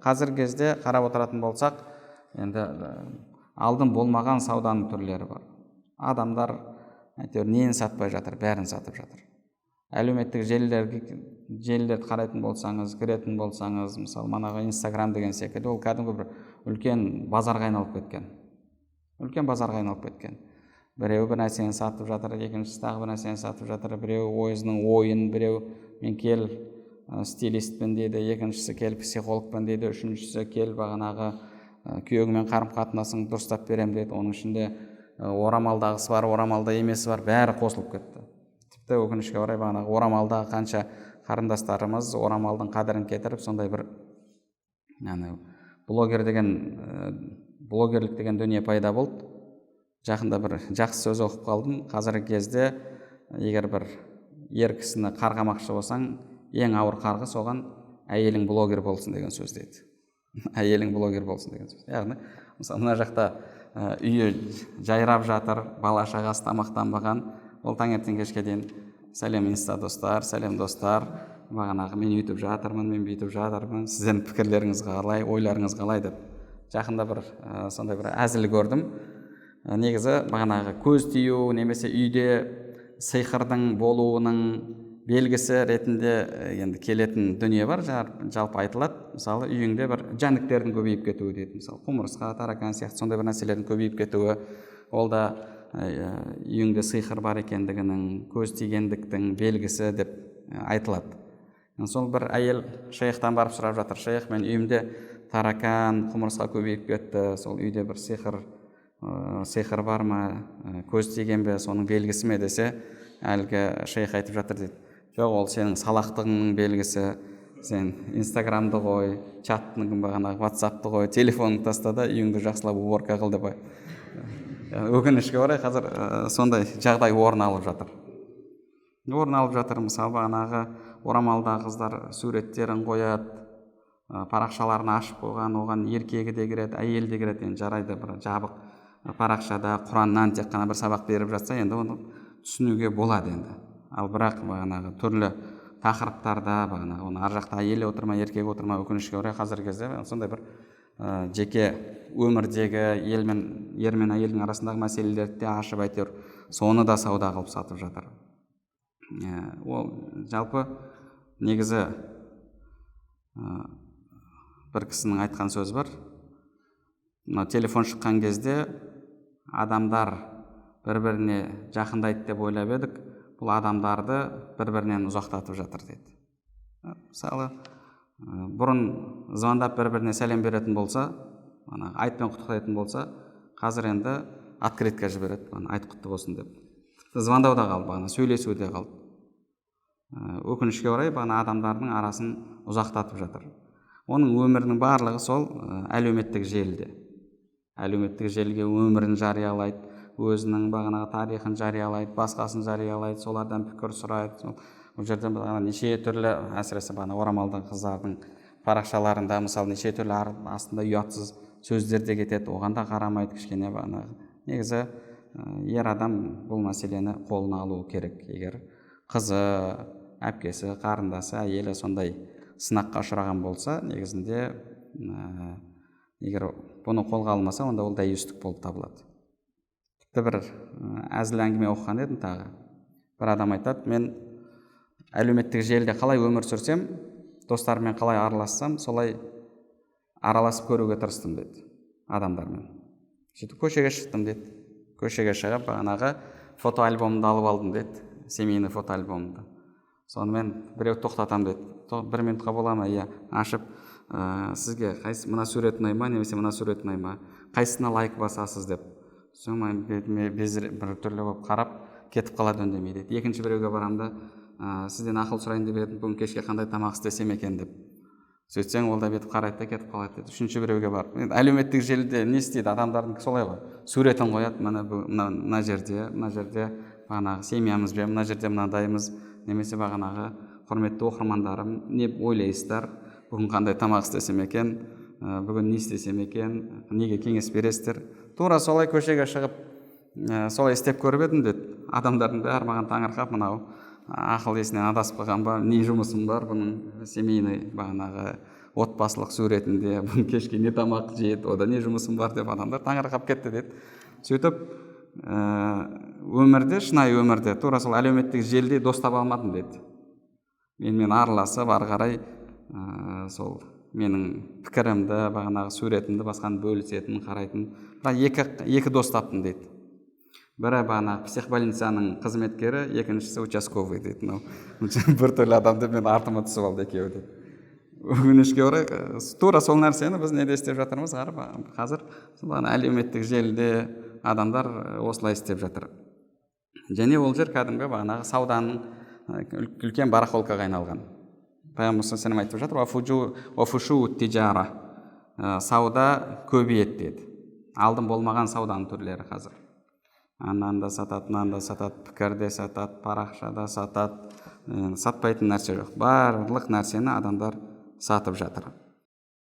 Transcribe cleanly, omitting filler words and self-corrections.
Қазіргі кезде қарап отыратын болсақ, енді алдын болмаған сауданың түрлері бар. Адамдар әйтеуір нені сатпай жатыр, бәрін сатып жатыр. Әлеуметтік желілерді қарайтын болсаңыз, кіретін болсаңыз, мысалы манағы Инстаграм деген секілді, ол кәдімгі бір үлкен базарға айналып кеткен. Біреу бір нәрсені сатып жатыр, екіншісі тағы бір нәрсені сатып жатыр, біреу өзінің ойын, біреу мен кел стилистпін дейді, екіншісі кел психологпын дейді, үшіншісі кел бағанағы күйеуіңмен қарым-қатынасың дұрыстап берем дейді. Оның ішінде орамалдағысы бар, орамалда емесі бар, бәрі қосылып кетті. Тіпті өкінішке орай бағанағы орамалдағы қанша қарындастарымыз орамалдың қадірін кетіріп, сондай бір блогерлік деген дүние пайда болды. Жақында бір жақсы сөз оқып қалдым. Қазіргі кезде егер бір ер кісіні қарғамақшы болсаң, ең ауыр қарғы соған әйелің блогер болсын деген сөз дейді. Әйелің блогер болсын деген сөз. Яғни, мысалы мына жақта үйі жайрап жатыр, бала шағасы тамақтанбаған, ол таңертең кешке дейін сәлем инста достар, сәлем достар, бағанағы мен үйтіп жатырмын, мен бүйтіп жатырмын, сіздердің пікірлеріңіз қалай, ойларыңыз қалай деп. Жақында бір сондай бір әзіл көрдім. Негізі бағанағы көз тию немесе үйде сиқырдың болуының белгісі ретінде енді келетін дүние бар, жалпы айтылады. Мысалы үйіңде бір жәндіктердің көбейіп кетуі дейді. Мысалы құмырсқа, таракан сияқты сондай бір нәрселердің көбейіп кетуі, ол да үйіңде сиқыр бар екендігінің, көз тигендіктің белгісі деп айтылады. Сол бір әйел шейхтан барып сұрап жатыр: шейх, мен үйімде таракан, құмырсқа көбейіп кетті, сол үйде бір сиқыр бар ма, көз тиген бе, соның белгісі ме десе, әлгі шейх айтып жатыр дейді: жоқ, ол сенің салақтығыңның белгісі, сен инстаграмды қой, чаттың бағанағы ватсапты қой, телефоныңды таста да үйіңді жақсылап уборка қыл деп. Өкінішке орай қазір сондай жағдай орын алып жатыр. Мысалы бағанағы орамалда қыздар суреттерін қояды, парақшаларын ашып қойған, оған еркегі де кіреді, әйел де кіреді. Енді жарайды, бір жабық парақшада Құраннан тек қана бір сабақ беріп жатса, енді оны түсінуге болады енді. Ал бірақ бағанағы түрлі тақырыптарда бағанағы оны ар жақта әйелі отырма, еркегі отырма, өкінішке орай қазіргі кезде сондай бір жеке өмірдегі ер мен әйелдің арасындағы мәселелерді де ашып әйтеуір соны да сауда қылып сатып жатыр. Ол жалпы негізі бір кісінің айтқан сөзі бар. Телефон шыққан кезде адамдар бір-біріне жақындайды деп ойлап едік, бұл адамдарды бір-бірінен ұзақтатып жатыр дейді. Мысалы бұрын звондап бір-біріне сәлем беретін болса, айтпен құттықтайтын болса, қазір енді открытка жібереді, айт құтты болсын деп. Звондау да қалды, сөйлесу де қалды. Өкінішке орай адамдардың арасын ұзақтатып жатыр. Оның өмірінің барлығы сол әлеуметтік желіде. Әлеуметтік желіге өмірін жариялайды, өзінің тарихын жариялайды, басқасын жариялайды, солардан пікір сұрайды. Бұл жерде неше түрлі, әсіресе орамалды қыздардың парақшаларында мысалы неше түрлі астында ұятсыз сөздер де кетеді, оған да қарамайды кішкене. Негізі ер адам бұл мәселені қолына алуы керек. Егер қызы, әпкесі, қарындасы, әйелі сондай сынаққа ұшыраған болса, негізінде егер бұны қолға алмаса, онда ол дәйістік болып табылады. Тіпті бір әзіл әңгіме оқыған едім тағы. Бір адам айтады: мен әлеуметтік желіде қалай өмір сүрсем, достарыммен қалай аралассам, солай араласып көруге тырыстым дейді, адамдармен. Сөйтіп көшеге шықтым дейді. Көшеге шығып бағанағы фотоальбомымды алып алдым дейді, семейный фотоальбомымды. Сонымен біреу тоқтатам дейді. 1 минутқа бола ма? Иә. Ашып, сізге қайсы мына сурет ұнайма, немесе мына сурет ұнайма, қайсысына лайк басасыз деп. Соңымен бетіме бір түрлі болып қарап кетіп қалады, үндемей дейді. Екінші біреуге барамда, сізден ақыл сұрайын деп едім, бүгін кешке қандай тамақ істесем екен деп. Сөйтсең, ол да бетіп қарайды да кетіп қалады дейді. Үшінші біреуге барып. Әлеуметтік желіде не істейді? Адамдардың солай ғой. Суретін қояды, мына жерде бағанағы семьямызбен, мына жерде мынадаймыз, немесе бағанағы құрметті оқырмандарым, не ойлайсыздар? Бүгін қандай тамақ істесем екен, бүгін не істесем екен, неге кеңес бересіздер? Тура солай көшеге шығып, солай істеп көріп едім деді. Адамдардың бәрі маған таңырқап, мынау ақыл есінен адасып қалған ба, не жұмысым бар, бұның семейный бағанағы отбасылық суретінде кешке не тамақ жеді, ода не жұмысым бар деп адамдар таңырқап кетті дейді. Сөйтіп өмірде, шынайы өмірде тура сол әлеуметтік желіде дос таба алмадым дейді. Менімен араласып ары қарай сол менің пікірімді, бағанағы суретімді басқаны бөлісетін, қарайтын бірақ екі дос таптым дейді. Бірі бағанағы психбольницаның қызметкері, екіншісі участковый дейді. Бір түрлі адамды мен артыма түсіп алды екеуі дейді. Өкінішке орай тура сол нәрсені біз неде істеп жатырмыз қазір әлеуметтік желіде адамдар осылай істеп жатыр. Және ол жер кәдімгі бағанағы сауданың үлкен барахолкаға айналған. Пайғамбар саллаллаху айтып жатыр, офушу тижара, сауда көбейеді деді. Алдын болмаған сауданың түрлері қазір. Аннан да сатады, мынан да сатады, пікірде сатады, парақшада сатады, сатпайтын нәрсе жоқ. Барлық нәрсені адамдар сатып жатыр.